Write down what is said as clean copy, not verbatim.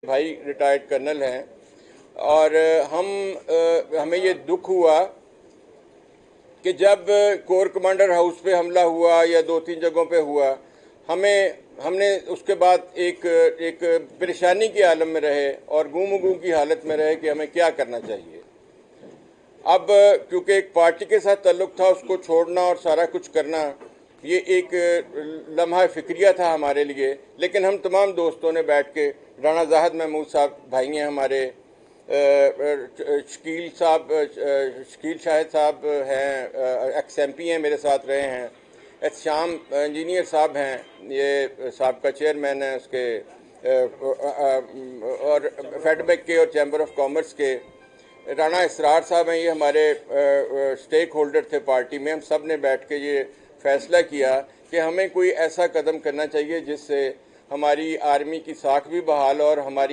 भाई retired colonel हैं और हमें ये दुख हुआ कि जब कोर कमांडर हाउस पे हमला हुआ या 2-3 जगहों पे हुआ, हमने उसके बाद एक परेशानी के आलम में रहे और गूं की हालत में रहे कि हमें क्या करना चाहिए। अब क्योंकि एक पार्टी के साथ ताल्लुक़ था, उसको छोड़ना और सारा कुछ करना ये एक लम्हा फ़िक्रिया था हमारे लिए। लेकिन हम तमाम दोस्तों ने बैठ के, राना ज़ाहिद महमूद साहब भाई हैं हमारे, शकील शाहिद साहब हैं, एक्स MP हैं, मेरे साथ रहे हैं, शाम इंजीनियर साहब हैं, ये साहब चेयरमैन हैं उसके, और फेडबैक के और चैम्बर ऑफ कॉमर्स के, राना इसरार साहब हैं, ये हमारे स्टेक होल्डर थे पार्टी में। हम सब ने बैठ के ये फैसला किया कि हमें कोई ऐसा कदम करना चाहिए जिससे हमारी आर्मी की साख भी बहाल और हमारी